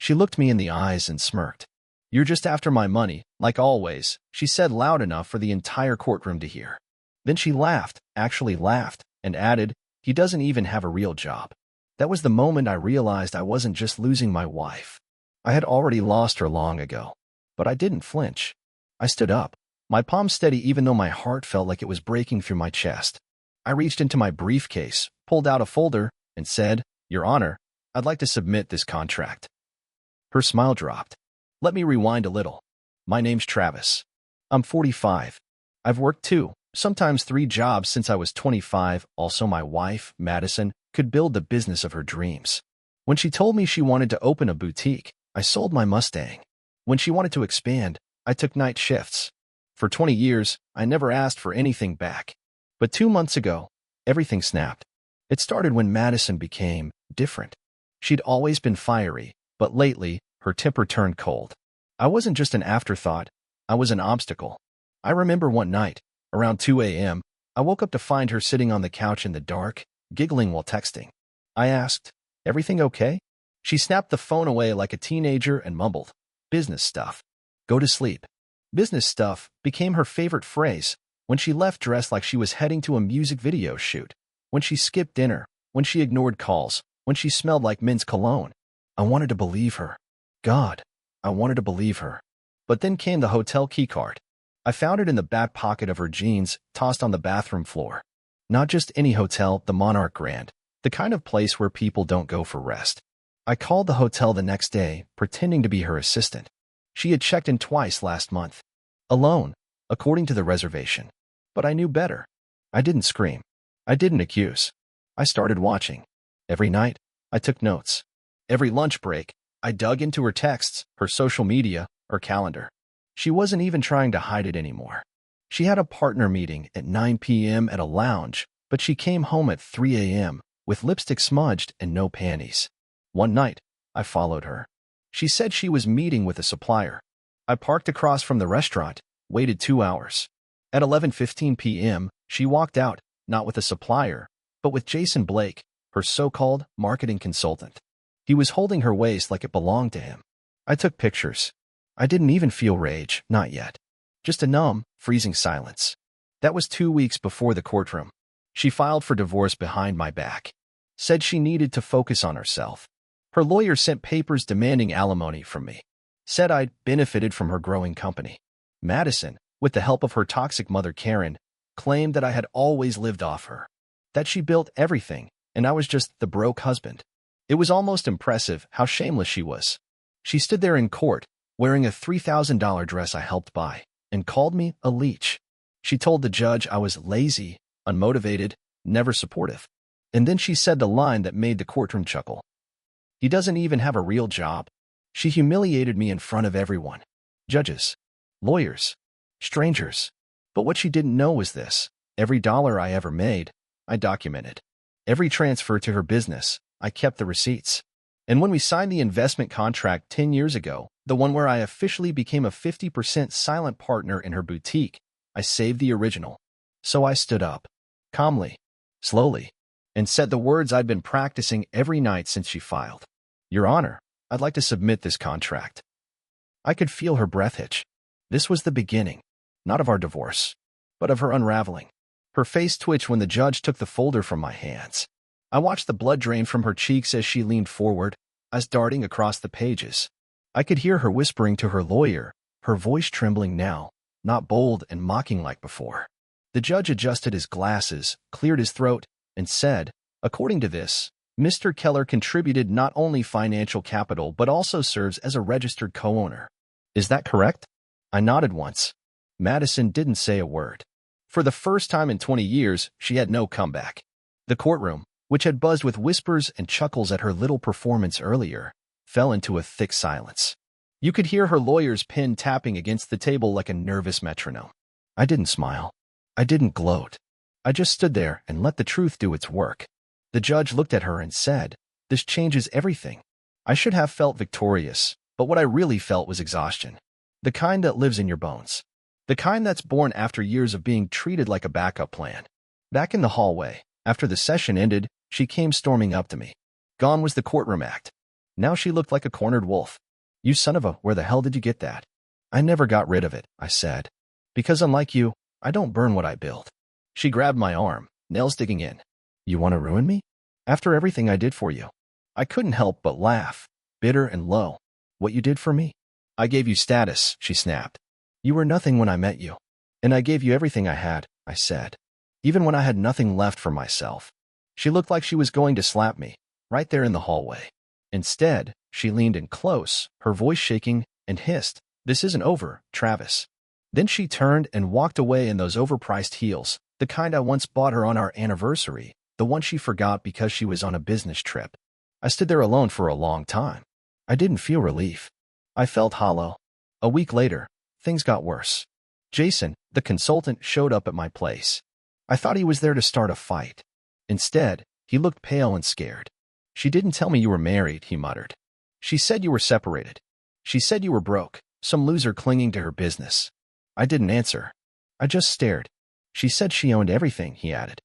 She looked me in the eyes and smirked. "You're just after my money, like always," she said loud enough for the entire courtroom to hear. Then she laughed, actually laughed, and added, "He doesn't even have a real job." That was the moment I realized I wasn't just losing my wife. I had already lost her long ago. But I didn't flinch. I stood up, my palm steady even though my heart felt like it was breaking through my chest. I reached into my briefcase, pulled out a folder, and said, "Your Honor, I'd like to submit this contract." Her smile dropped. Let me rewind a little. My name's Travis. I'm 45. I've worked 2, sometimes 3 jobs since I was 25. Also, my wife, Madison, could build the business of her dreams. When she told me she wanted to open a boutique, I sold my Mustang. When she wanted to expand, I took night shifts. For 20 years, I never asked for anything back. But 2 months ago, everything snapped. It started when Madison became different. She'd always been fiery, but lately, her temper turned cold. I wasn't just an afterthought, I was an obstacle. I remember one night, around 2 a.m., I woke up to find her sitting on the couch in the dark, giggling while texting. I asked, "Everything okay?" She snapped the phone away like a teenager and mumbled, "Business stuff. Go to sleep." Business stuff became her favorite phrase when she left dressed like she was heading to a music video shoot, when she skipped dinner, when she ignored calls, when she smelled like men's cologne. I wanted to believe her. God, I wanted to believe her. But then came the hotel keycard. I found it in the back pocket of her jeans, tossed on the bathroom floor. Not just any hotel, the Monarch Grand, the kind of place where people don't go for rest. I called the hotel the next day, pretending to be her assistant. She had checked in twice last month. Alone, according to the reservation. But I knew better. I didn't scream. I didn't accuse. I started watching. Every night, I took notes. Every lunch break, I dug into her texts, her social media, her calendar. She wasn't even trying to hide it anymore. She had a partner meeting at 9 p.m. at a lounge, but she came home at 3 a.m. with lipstick smudged and no panties. One night, I followed her. She said she was meeting with a supplier. I parked across from the restaurant, waited 2 hours. At 11:15 p.m., she walked out, not with a supplier, but with Jason Blake, her so-called marketing consultant. He was holding her waist like it belonged to him. I took pictures. I didn't even feel rage, not yet. Just a numb, freezing silence. That was 2 weeks before the courtroom. She filed for divorce behind my back. Said she needed to focus on herself. Her lawyer sent papers demanding alimony from me. Said I'd benefited from her growing company. Madison, with the help of her toxic mother Karen, claimed that I had always lived off her. That she built everything, and I was just the broke husband. It was almost impressive how shameless she was. She stood there in court, wearing a $3,000 dress I helped buy, and called me a leech. She told the judge I was lazy, unmotivated, never supportive. And then she said the line that made the courtroom chuckle. "He doesn't even have a real job." She humiliated me in front of everyone. Judges, lawyers, strangers. But what she didn't know was this. Every dollar I ever made, I documented. Every transfer to her business, I kept the receipts. And when we signed the investment contract 10 years ago, the one where I officially became a 50% silent partner in her boutique, I saved the original. So I stood up, calmly, slowly, and said the words I'd been practicing every night since she filed. "Your Honor, I'd like to submit this contract." I could feel her breath hitch. This was the beginning, not of our divorce, but of her unraveling. Her face twitched when the judge took the folder from my hands. I watched the blood drain from her cheeks as she leaned forward, eyes darting across the pages. I could hear her whispering to her lawyer, her voice trembling now, not bold and mocking like before. The judge adjusted his glasses, cleared his throat, and said, "According to this, Mr. Keller contributed not only financial capital but also serves as a registered co-owner. Is that correct?" I nodded once. Madison didn't say a word. For the first time in 20 years, she had no comeback. The courtroom, which had buzzed with whispers and chuckles at her little performance earlier, fell into a thick silence. You could hear her lawyer's pen tapping against the table like a nervous metronome. I didn't smile. I didn't gloat. I just stood there and let the truth do its work. The judge looked at her and said, "This changes everything." I should have felt victorious, but what I really felt was exhaustion. The kind that lives in your bones. The kind that's born after years of being treated like a backup plan. Back in the hallway, after the session ended, she came storming up to me. Gone was the courtroom act. Now she looked like a cornered wolf. You son of a, where the hell did you get that? I never got rid of it, I said. Because unlike you, I don't burn what I build. She grabbed my arm, nails digging in. You want to ruin me? After everything I did for you? I couldn't help but laugh, bitter and low. What you did for me? I gave you status, she snapped. You were nothing when I met you. And I gave you everything I had, I said. Even when I had nothing left for myself. She looked like she was going to slap me, right there in the hallway. Instead, she leaned in close, her voice shaking, and hissed, This isn't over, Travis. Then she turned and walked away in those overpriced heels, the kind I once bought her on our anniversary, the one she forgot because she was on a business trip. I stood there alone for a long time. I didn't feel relief. I felt hollow. A week later, things got worse. Jason, the consultant, showed up at my place. I thought he was there to start a fight. Instead, he looked pale and scared. She didn't tell me you were married, he muttered. She said you were separated. She said you were broke, some loser clinging to her business. I didn't answer. I just stared. She said she owned everything, he added.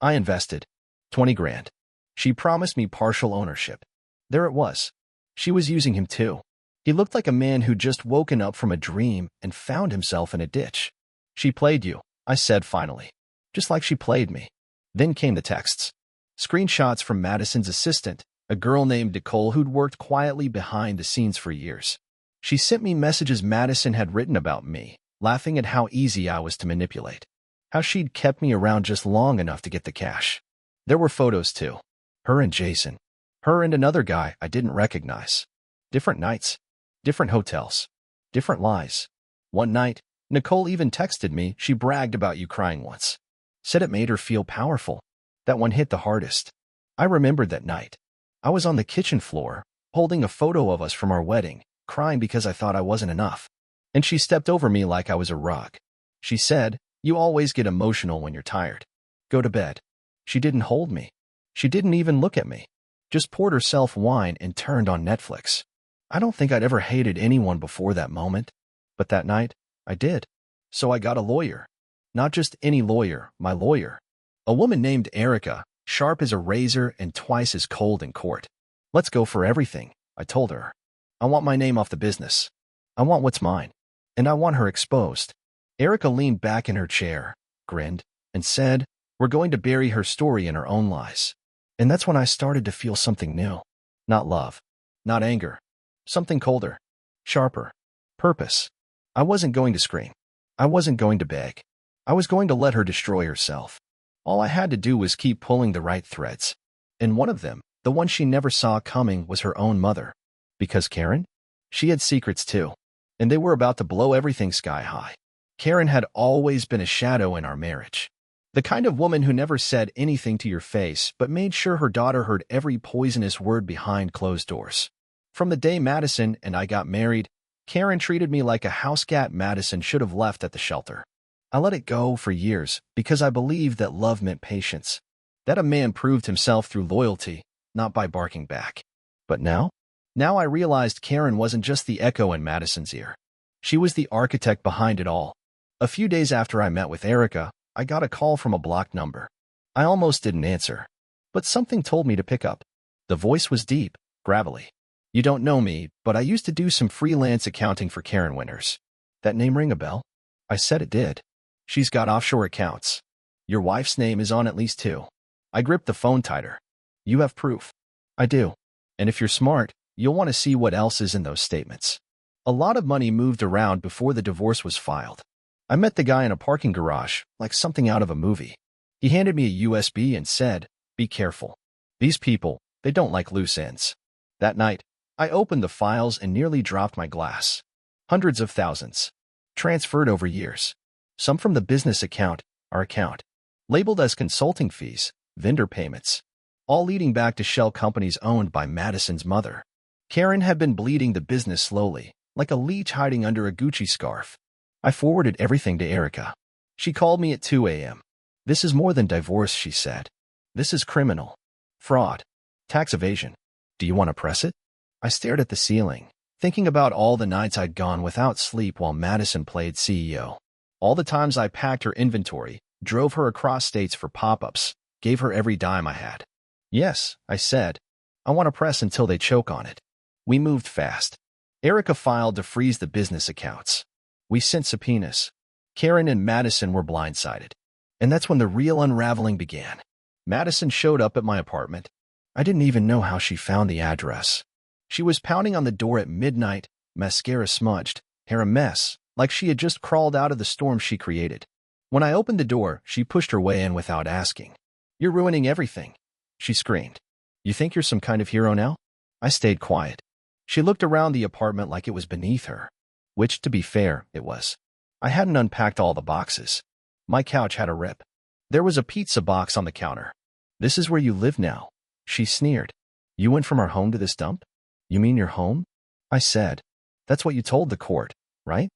I invested. 20 grand. She promised me partial ownership. There it was. She was using him too. He looked like a man who'd just woken up from a dream and found himself in a ditch. She played you, I said finally. Just like she played me. Then came the texts. Screenshots from Madison's assistant, a girl named Nicole who'd worked quietly behind the scenes for years. She sent me messages Madison had written about me, laughing at how easy I was to manipulate. How she'd kept me around just long enough to get the cash. There were photos too. Her and Jason. Her and another guy I didn't recognize. Different nights. Different hotels. Different lies. One night, Nicole even texted me she bragged about you crying once. Said it made her feel powerful. That one hit the hardest. I remembered that night. I was on the kitchen floor, holding a photo of us from our wedding, crying because I thought I wasn't enough. And she stepped over me like I was a rug. She said, You always get emotional when you're tired. Go to bed. She didn't hold me. She didn't even look at me. Just poured herself wine and turned on Netflix. I don't think I'd ever hated anyone before that moment. But that night, I did. So I got a lawyer. Not just any lawyer, my lawyer. A woman named Erica, sharp as a razor and twice as cold in court. Let's go for everything, I told her. I want my name off the business. I want what's mine. And I want her exposed. Erica leaned back in her chair, grinned, and said, We're going to bury her story in her own lies. And that's when I started to feel something new. Not love. Not anger. Something colder. Sharper. Purpose. I wasn't going to scream. I wasn't going to beg. I was going to let her destroy herself. All I had to do was keep pulling the right threads. And one of them, the one she never saw coming, was her own mother. Because Karen? She had secrets too. And they were about to blow everything sky high. Karen had always been a shadow in our marriage. The kind of woman who never said anything to your face but made sure her daughter heard every poisonous word behind closed doors. From the day Madison and I got married, Karen treated me like a house cat Madison should have left at the shelter. I let it go for years because I believed that love meant patience, that a man proved himself through loyalty, not by barking back. But now I realized Karen wasn't just the echo in Madison's ear. She was the architect behind it all. A few days after I met with Erica, I got a call from a blocked number. I almost didn't answer, but something told me to pick up. The voice was deep, gravelly. You don't know me, but I used to do some freelance accounting for Karen Winters. That name ring a bell? I said it did. She's got offshore accounts. Your wife's name is on at least 2. I gripped the phone tighter. You have proof. I do. And if you're smart, you'll want to see what else is in those statements. A lot of money moved around before the divorce was filed. I met the guy in a parking garage, like something out of a movie. He handed me a USB and said, Be careful. These people, they don't like loose ends. That night, I opened the files and nearly dropped my glass. Hundreds of thousands. Transferred over years. Some from the business account, our account. Labeled as consulting fees, vendor payments. All leading back to shell companies owned by Madison's mother. Karen had been bleeding the business slowly, like a leech hiding under a Gucci scarf. I forwarded everything to Erica. She called me at 2 a.m. This is more than divorce, she said. This is criminal. Fraud. Tax evasion. Do you want to press it? I stared at the ceiling, thinking about all the nights I'd gone without sleep while Madison played CEO. All the times I packed her inventory, drove her across states for pop-ups, gave her every dime I had. Yes, I said. I want to press until they choke on it. We moved fast. Erica filed to freeze the business accounts. We sent subpoenas. Karen and Madison were blindsided. And that's when the real unraveling began. Madison showed up at my apartment. I didn't even know how she found the address. She was pounding on the door at midnight, mascara smudged, hair a mess, like she had just crawled out of the storm she created. When I opened the door, she pushed her way in without asking. "You're ruining everything," she screamed. "You think you're some kind of hero now?" I stayed quiet. She looked around the apartment like it was beneath her, which, to be fair, it was. I hadn't unpacked all the boxes. My couch had a rip. There was a pizza box on the counter. "This is where you live now," she sneered. "You went from our home to this dump? You mean your home?" I said. "That's what you told the court, right?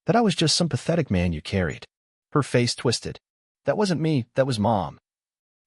That I was just some pathetic man you carried." Her face twisted. "That wasn't me, that was Mom."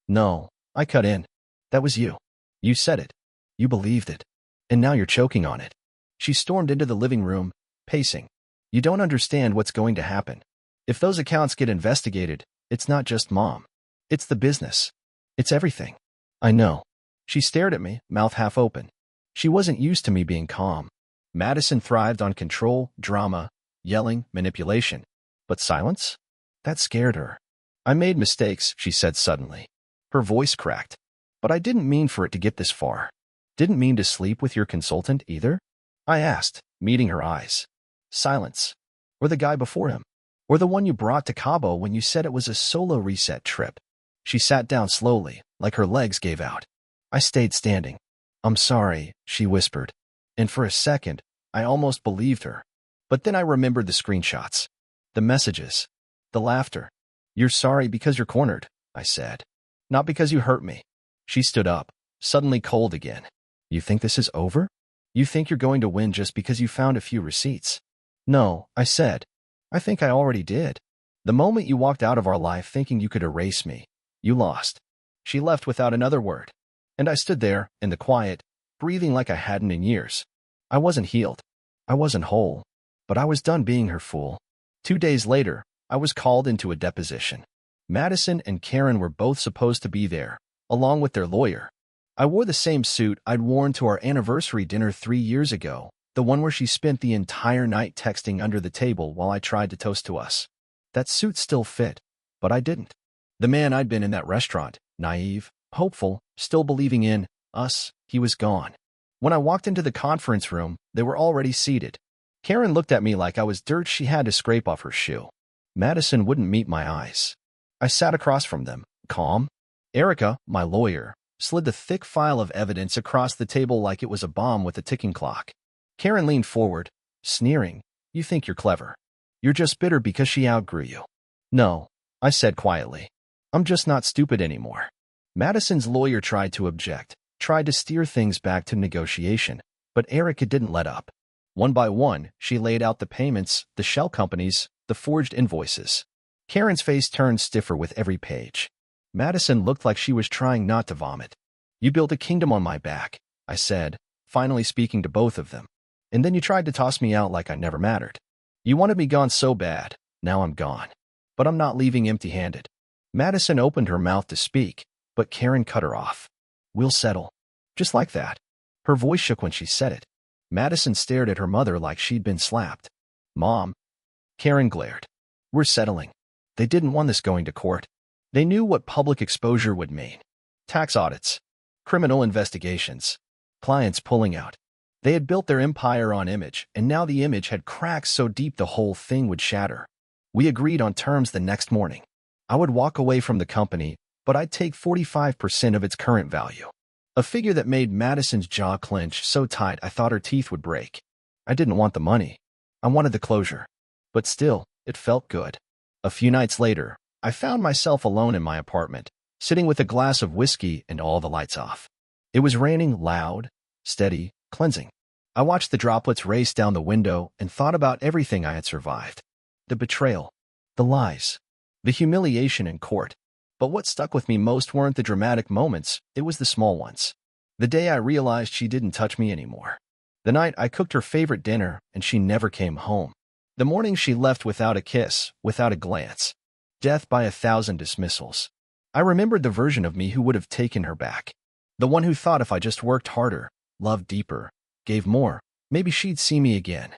"No," I cut in. "That was you. You said it. You believed it. And now you're choking on it." She stormed into the living room, pacing. "You don't understand what's going to happen. If those accounts get investigated, it's not just Mom. It's the business. It's everything." "I know." She stared at me, mouth half open. She wasn't used to me being calm. Madison thrived on control, drama, yelling, manipulation. But silence? That scared her. "I made mistakes," she said suddenly. Her voice cracked. "But I didn't mean for it to get this far." "Didn't mean to sleep with your consultant either?" I asked, meeting her eyes. Silence. Or the guy before him? Or the one you brought to Cabo when you said it was a solo reset trip? She sat down slowly, like her legs gave out. I stayed standing. "I'm sorry," she whispered. And for a second, I almost believed her. But then I remembered the screenshots. The messages. The laughter. "You're sorry because you're cornered," I said. "Not because you hurt me." She stood up, suddenly cold again. "You think this is over? You think you're going to win just because you found a few receipts?" "No," I said. "I think I already did. The moment you walked out of our life thinking you could erase me, you lost." She left without another word. And I stood there, in the quiet, breathing like I hadn't in years. I wasn't healed. I wasn't whole. But I was done being her fool. 2 days later, I was called into a deposition. Madison and Karen were both supposed to be there, along with their lawyer. I wore the same suit I'd worn to our anniversary dinner 3 years ago, the one where she spent the entire night texting under the table while I tried to toast to us. That suit still fit, but I didn't. The man I'd been in that restaurant, naive, hopeful, still believing in us, he was gone. When I walked into the conference room, they were already seated. Karen looked at me like I was dirt she had to scrape off her shoe. Madison wouldn't meet my eyes. I sat across from them, calm. Erica, my lawyer, slid the thick file of evidence across the table like it was a bomb with a ticking clock. Karen leaned forward, sneering. "You think you're clever. You're just bitter because she outgrew you." "No," I said quietly. "I'm just not stupid anymore." Madison's lawyer tried to object, tried to steer things back to negotiation, but Erica didn't let up. One by one, she laid out the payments, the shell companies, the forged invoices. Karen's face turned stiffer with every page. Madison looked like she was trying not to vomit. "You built a kingdom on my back," I said, finally speaking to both of them. "And then you tried to toss me out like I never mattered. You wanted me gone so bad, now I'm gone. But I'm not leaving empty-handed." Madison opened her mouth to speak, but Karen cut her off. "We'll settle." Just like that. Her voice shook when she said it. Madison stared at her mother like she'd been slapped. "Mom." Karen glared. "We're settling." They didn't want this going to court. They knew what public exposure would mean. Tax audits. Criminal investigations. Clients pulling out. They had built their empire on image, and now the image had cracks so deep the whole thing would shatter. We agreed on terms the next morning. I would walk away from the company, but I'd take 45% of its current value. A figure that made Madison's jaw clench so tight I thought her teeth would break. I didn't want the money. I wanted the closure. But still, it felt good. A few nights later, I found myself alone in my apartment, sitting with a glass of whiskey and all the lights off. It was raining loud, steady, cleansing. I watched the droplets race down the window and thought about everything I had survived. The betrayal, the lies, the humiliation in court. But what stuck with me most weren't the dramatic moments, it was the small ones. The day I realized she didn't touch me anymore. The night I cooked her favorite dinner and she never came home. The morning she left without a kiss, without a glance. Death by 1,000 dismissals. I remembered the version of me who would have taken her back. The one who thought if I just worked harder, loved deeper, gave more, maybe she'd see me again.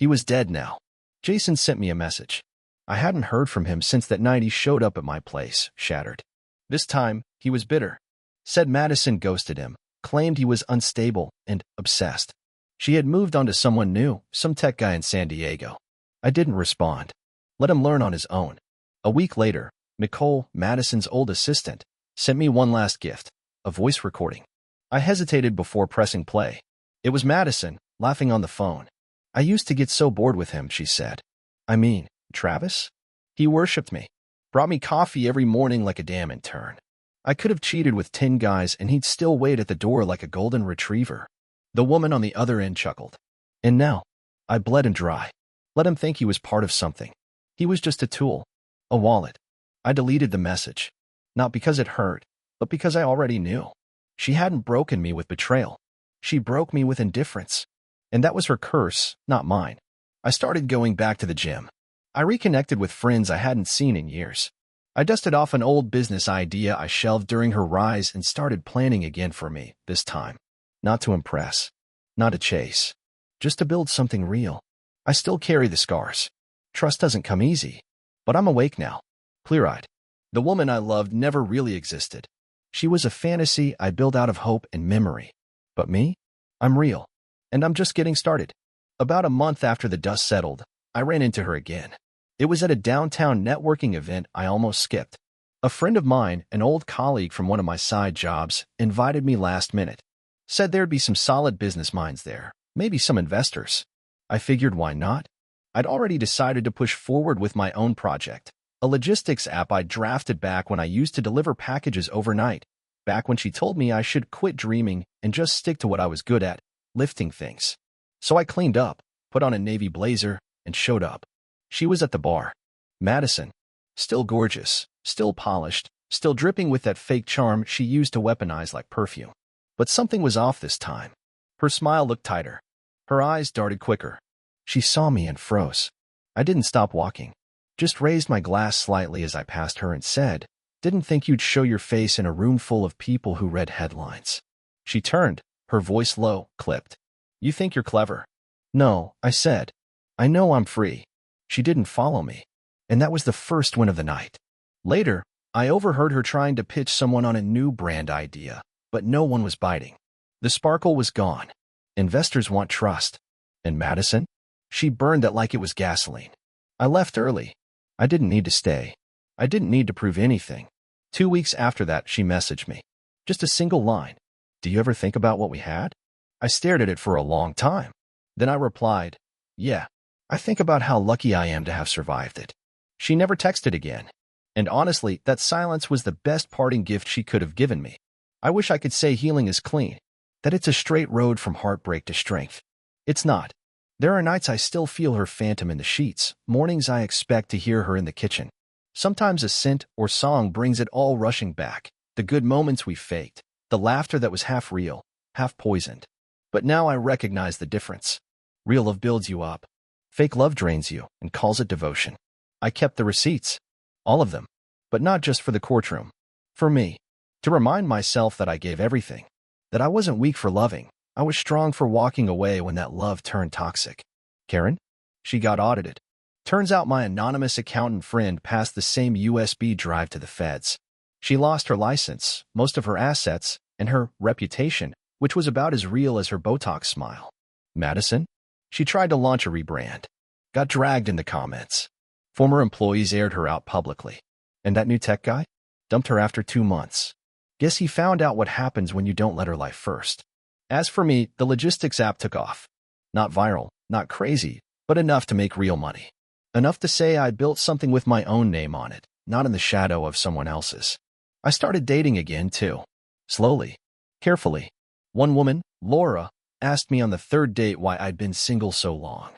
He was dead now. Jason sent me a message. I hadn't heard from him since that night he showed up at my place, shattered. This time, he was bitter. Said Madison ghosted him, claimed he was unstable and obsessed. She had moved on to someone new, some tech guy in San Diego. I didn't respond. Let him learn on his own. A week later, Nicole, Madison's old assistant, sent me one last gift, a voice recording. I hesitated before pressing play. It was Madison, laughing on the phone. I used to get so bored with him, she said. I mean, Travis? He worshipped me. Brought me coffee every morning like a damn intern. I could have cheated with 10 guys and he'd still wait at the door like a golden retriever. The woman on the other end chuckled. And now, I bled and dry. Let him think he was part of something. He was just a tool. A wallet. I deleted the message. Not because it hurt, but because I already knew. She hadn't broken me with betrayal. She broke me with indifference. And that was her curse, not mine. I started going back to the gym. I reconnected with friends I hadn't seen in years. I dusted off an old business idea I shelved during her rise and started planning again for me, this time. Not to impress. Not to chase. Just to build something real. I still carry the scars. Trust doesn't come easy. But I'm awake now. Clear-eyed. The woman I loved never really existed. She was a fantasy I built out of hope and memory. But me? I'm real. And I'm just getting started. About a month after the dust settled, I ran into her again. It was at a downtown networking event I almost skipped. A friend of mine, an old colleague from one of my side jobs, invited me last minute. Said there'd be some solid business minds there, maybe some investors. I figured why not? I'd already decided to push forward with my own project, a logistics app I drafted back when I used to deliver packages overnight, back when she told me I should quit dreaming and just stick to what I was good at, lifting things. So I cleaned up, put on a navy blazer, and showed up. She was at the bar. Madison. Still gorgeous, still polished, still dripping with that fake charm she used to weaponize like perfume. But something was off this time. Her smile looked tighter. Her eyes darted quicker. She saw me and froze. I didn't stop walking. Just raised my glass slightly as I passed her and said, "Didn't think you'd show your face in a room full of people who read headlines." She turned, her voice low, clipped. "You think you're clever?" "No," I said. "I know I'm free." She didn't follow me. And that was the first win of the night. Later, I overheard her trying to pitch someone on a new brand idea, but no one was biting. The sparkle was gone. Investors want trust. And Madison? She burned it like it was gasoline. I left early. I didn't need to stay. I didn't need to prove anything. 2 weeks after that, she messaged me. Just a single line. "Do you ever think about what we had?" I stared at it for a long time. Then I replied, "Yeah, I think about how lucky I am to have survived it." She never texted again. And honestly, that silence was the best parting gift she could have given me. I wish I could say healing is clean, that it's a straight road from heartbreak to strength. It's not. There are nights I still feel her phantom in the sheets, mornings I expect to hear her in the kitchen. Sometimes a scent or song brings it all rushing back, the good moments we faked, the laughter that was half real, half poisoned. But now I recognize the difference. Real love builds you up. Fake love drains you and calls it devotion. I kept the receipts. All of them. But not just for the courtroom. For me. To remind myself that I gave everything. That I wasn't weak for loving. I was strong for walking away when that love turned toxic. Karen? She got audited. Turns out my anonymous accountant friend passed the same USB drive to the feds. She lost her license, most of her assets, and her reputation, which was about as real as her Botox smile. Madison? She tried to launch a rebrand. Got dragged in the comments. Former employees aired her out publicly. And that new tech guy? Dumped her after 2 months. Guess he found out what happens when you don't let her life first. As for me, the logistics app took off. Not viral, not crazy, but enough to make real money. Enough to say I built something with my own name on it, not in the shadow of someone else's. I started dating again, too. Slowly. Carefully. One woman, Laura, asked me on the 3rd date why I'd been single so long.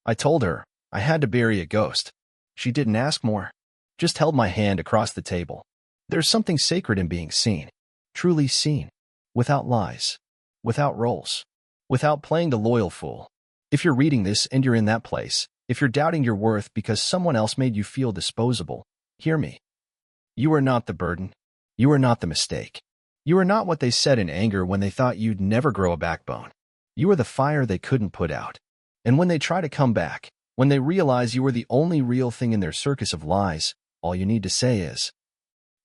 I told her I had to bury a ghost. She didn't ask more. Just held my hand across the table. There's something sacred in being seen. Truly seen. Without lies. Without roles. Without playing the loyal fool. If you're reading this and you're in that place, if you're doubting your worth because someone else made you feel disposable, hear me. You are not the burden. You are not the mistake. You were not what they said in anger when they thought you'd never grow a backbone. You were the fire they couldn't put out. And when they try to come back, when they realize you were the only real thing in their circus of lies, all you need to say is,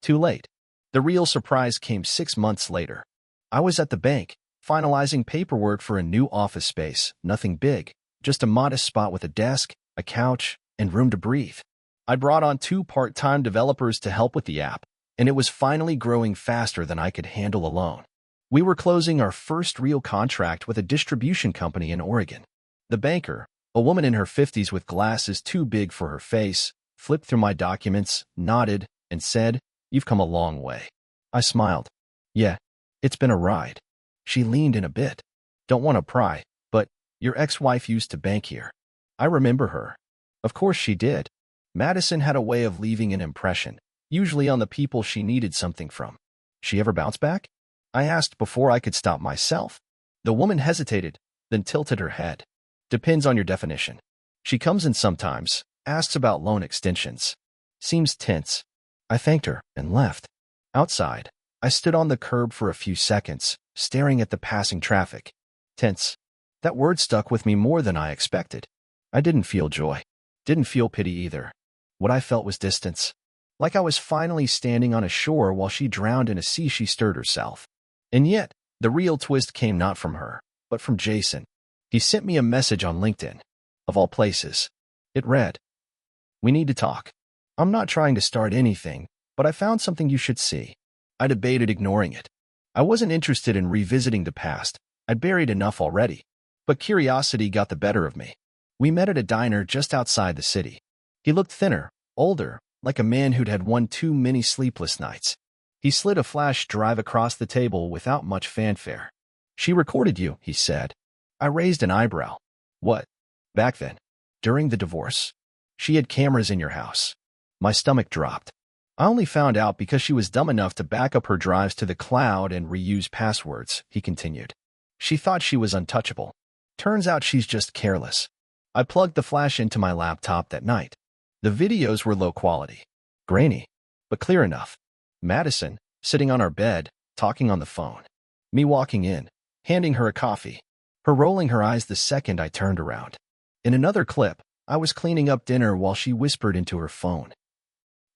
too late. The real surprise came 6 months later. I was at the bank, finalizing paperwork for a new office space, nothing big, just a modest spot with a desk, a couch, and room to breathe. I brought on 2 part-time developers to help with the app, and it was finally growing faster than I could handle alone. We were closing our first real contract with a distribution company in Oregon. The banker, a woman in her 50s with glasses too big for her face, flipped through my documents, nodded, and said, "You've come a long way." I smiled. "Yeah, it's been a ride." She leaned in a bit. "Don't want to pry, but your ex-wife used to bank here." I remember her. Of course she did. Madison had a way of leaving an impression, usually on the people she needed something from. She ever bounce back? I asked before I could stop myself. The woman hesitated, then tilted her head. Depends on your definition. She comes in sometimes, asks about loan extensions. Seems tense. I thanked her and left. Outside, I stood on the curb for a few seconds, staring at the passing traffic. Tense. That word stuck with me more than I expected. I didn't feel joy. Didn't feel pity either. What I felt was distance. Like I was finally standing on a shore while she drowned in a sea she stirred herself. And yet, the real twist came not from her, but from Jason. He sent me a message on LinkedIn. Of all places. It read, "We need to talk. I'm not trying to start anything, but I found something you should see." I debated ignoring it. I wasn't interested in revisiting the past. I'd buried enough already. But curiosity got the better of me. We met at a diner just outside the city. He looked thinner, older, like a man who'd had one too many sleepless nights. He slid a flash drive across the table without much fanfare. "She recorded you," he said. I raised an eyebrow. "What?" "Back then. During the divorce. She had cameras in your house." My stomach dropped. "I only found out because she was dumb enough to back up her drives to the cloud and reuse passwords," he continued. "She thought she was untouchable. Turns out she's just careless." I plugged the flash into my laptop that night. The videos were low quality. Grainy, but clear enough. Madison, sitting on our bed, talking on the phone. Me walking in, handing her a coffee. Her rolling her eyes the second I turned around. In another clip, I was cleaning up dinner while she whispered into her phone.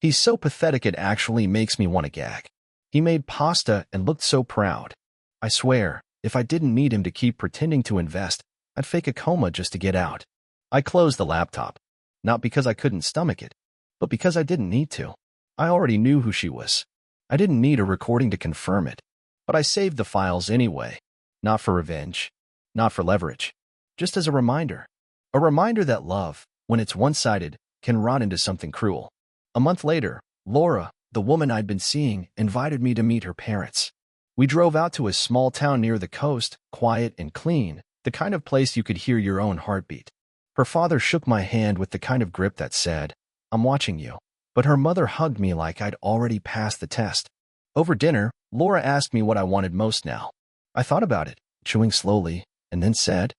"He's so pathetic it actually makes me want to gag. He made pasta and looked so proud. I swear, if I didn't need him to keep pretending to invest, I'd fake a coma just to get out." I closed the laptop. Not because I couldn't stomach it, but because I didn't need to. I already knew who she was. I didn't need a recording to confirm it. But I saved the files anyway. Not for revenge. Not for leverage. Just as a reminder. A reminder that love, when it's one-sided, can rot into something cruel. A month later, Laura, the woman I'd been seeing, invited me to meet her parents. We drove out to a small town near the coast, quiet and clean, the kind of place you could hear your own heartbeat. Her father shook my hand with the kind of grip that said, "I'm watching you." But her mother hugged me like I'd already passed the test. Over dinner, Laura asked me what I wanted most now. I thought about it, chewing slowly, and then said,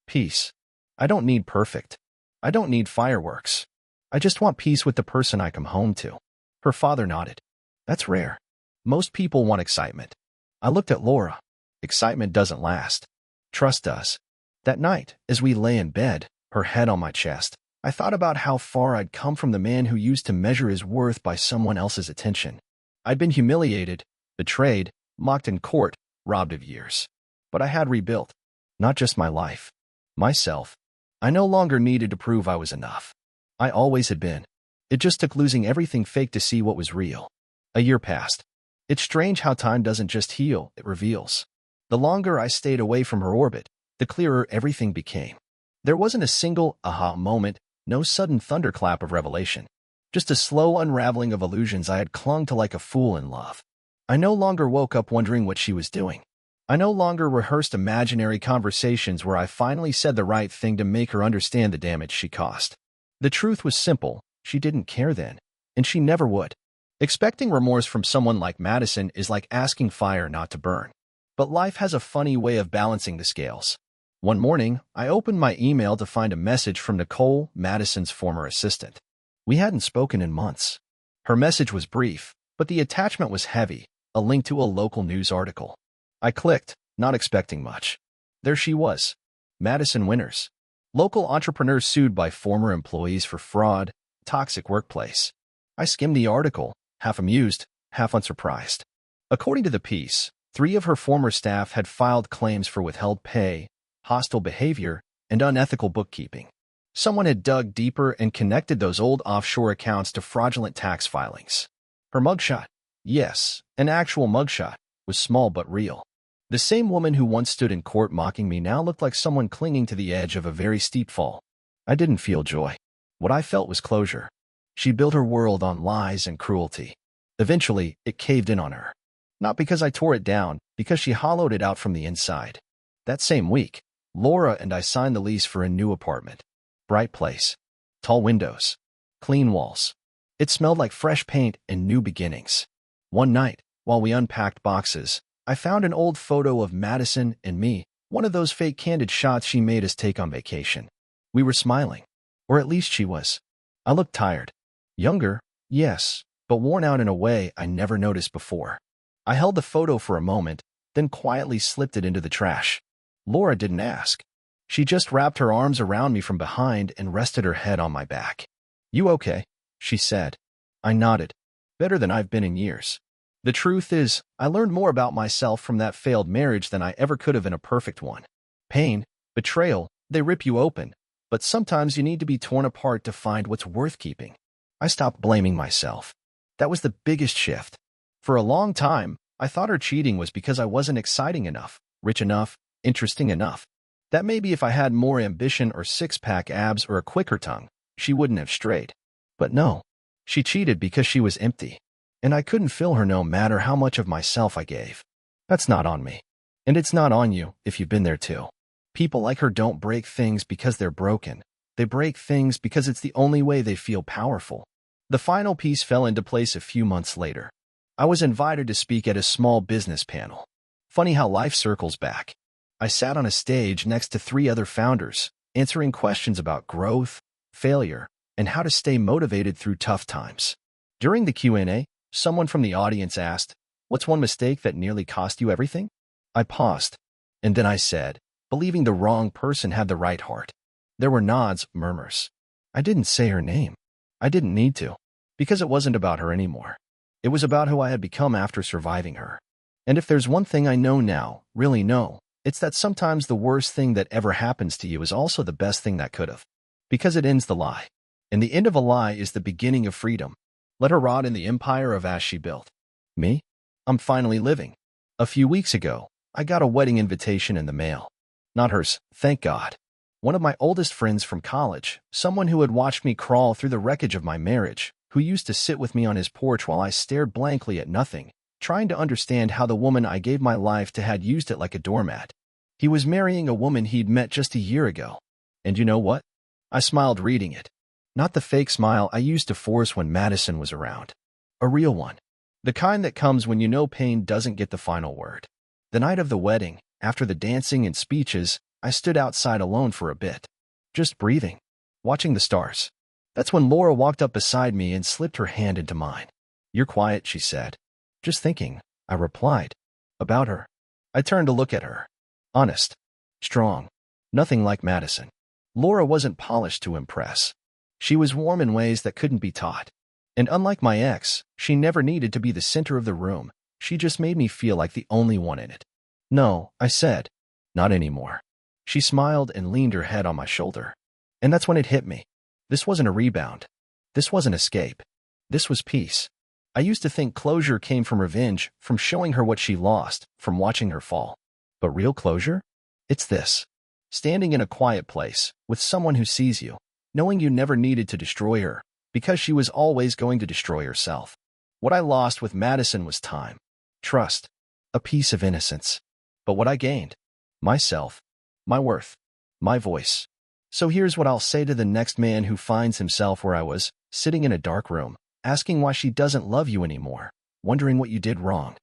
"Peace. I don't need perfect. I don't need fireworks. I just want peace with the person I come home to." Her father nodded. "That's rare. Most people want excitement." I looked at Laura. Excitement doesn't last. Trust does. That night, as we lay in bed, her head on my chest, I thought about how far I'd come from the man who used to measure his worth by someone else's attention. I'd been humiliated, betrayed, mocked in court, robbed of years. But I had rebuilt. Not just my life. Myself. I no longer needed to prove I was enough. I always had been. It just took losing everything fake to see what was real. A year passed. It's strange how time doesn't just heal, it reveals. The longer I stayed away from her orbit, the clearer everything became. There wasn't a single aha moment, no sudden thunderclap of revelation. Just a slow unraveling of illusions I had clung to like a fool in love. I no longer woke up wondering what she was doing. I no longer rehearsed imaginary conversations where I finally said the right thing to make her understand the damage she caused. The truth was simple. She didn't care then, and she never would. Expecting remorse from someone like Madison is like asking fire not to burn. But life has a funny way of balancing the scales. One morning, I opened my email to find a message from Nicole, Madison's former assistant. We hadn't spoken in months. Her message was brief, but the attachment was heavy, a link to a local news article. I clicked, not expecting much. There she was. Madison Winters. Local entrepreneur sued by former employees for fraud, toxic workplace. I skimmed the article, half amused, half unsurprised. According to the piece, 3 of her former staff had filed claims for withheld pay, hostile behavior, and unethical bookkeeping. Someone had dug deeper and connected those old offshore accounts to fraudulent tax filings. Her mugshot, yes, an actual mugshot, was small but real. The same woman who once stood in court mocking me now looked like someone clinging to the edge of a very steep fall. I didn't feel joy. What I felt was closure. She built her world on lies and cruelty. Eventually, it caved in on her. Not because I tore it down, because she hollowed it out from the inside. That same week, Laura and I signed the lease for a new apartment. Bright place. Tall windows. Clean walls. It smelled like fresh paint and new beginnings. One night, while we unpacked boxes, I found an old photo of Madison and me, one of those fake candid shots she made us take on vacation. We were smiling. Or at least she was. I looked tired. Younger, yes, but worn out in a way I never noticed before. I held the photo for a moment, then quietly slipped it into the trash. Laura didn't ask. She just wrapped her arms around me from behind and rested her head on my back. "You okay?" she said. I nodded. Better than I've been in years. The truth is, I learned more about myself from that failed marriage than I ever could have in a perfect one. Pain, betrayal, they rip you open, but sometimes you need to be torn apart to find what's worth keeping. I stopped blaming myself. That was the biggest shift. For a long time, I thought her cheating was because I wasn't exciting enough, rich enough, interesting enough. That maybe if I had more ambition or six-pack abs or a quicker tongue, she wouldn't have strayed. But no, she cheated because she was empty. And I couldn't fill her no matter how much of myself I gave. That's not on me. And it's not on you if you've been there too. People like her don't break things because they're broken. They break things because it's the only way they feel powerful. The final piece fell into place a few months later. I was invited to speak at a small business panel. Funny how life circles back. I sat on a stage next to 3 other founders, answering questions about growth, failure, and how to stay motivated through tough times. During the Q&A, someone from the audience asked, "What's one mistake that nearly cost you everything?" I paused, and then I said, believing the wrong person had the right heart. There were nods, murmurs. I didn't say her name. I didn't need to, because it wasn't about her anymore. It was about who I had become after surviving her. And if there's one thing I know now, really know, it's that sometimes the worst thing that ever happens to you is also the best thing that could have. Because it ends the lie. And the end of a lie is the beginning of freedom. Let her rot in the empire of ash she built. Me? I'm finally living. A few weeks ago, I got a wedding invitation in the mail. Not hers, thank God. One of my oldest friends from college, someone who had watched me crawl through the wreckage of my marriage, who used to sit with me on his porch while I stared blankly at nothing, trying to understand how the woman I gave my life to had used it like a doormat. He was marrying a woman he'd met just a year ago. And you know what? I smiled reading it. Not the fake smile I used to force when Madison was around. A real one. The kind that comes when you know pain doesn't get the final word. The night of the wedding, after the dancing and speeches, I stood outside alone for a bit. Just breathing. Watching the stars. That's when Laura walked up beside me and slipped her hand into mine. "You're quiet," she said. "Just thinking," I replied. About her. I turned to look at her. Honest. Strong. Nothing like Madison. Laura wasn't polished to impress. She was warm in ways that couldn't be taught. And unlike my ex, she never needed to be the center of the room. She just made me feel like the only one in it. "No," I said. "Not anymore." She smiled and leaned her head on my shoulder. And that's when it hit me. This wasn't a rebound. This wasn't escape. This was peace. I used to think closure came from revenge, from showing her what she lost, from watching her fall. But real closure? It's this. Standing in a quiet place, with someone who sees you, knowing you never needed to destroy her, because she was always going to destroy herself. What I lost with Madison was time, trust, a piece of innocence. But what I gained? Myself, my worth, my voice. So here's what I'll say to the next man who finds himself where I was, sitting in a dark room, asking why she doesn't love you anymore, wondering what you did wrong.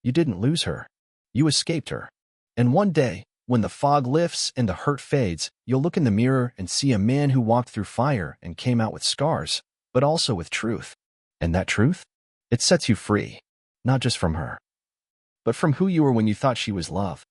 You didn't lose her. You escaped her. And one day, when the fog lifts and the hurt fades, you'll look in the mirror and see a man who walked through fire and came out with scars, but also with truth. And that truth? It sets you free. not just from her, but from who you were when you thought she was love.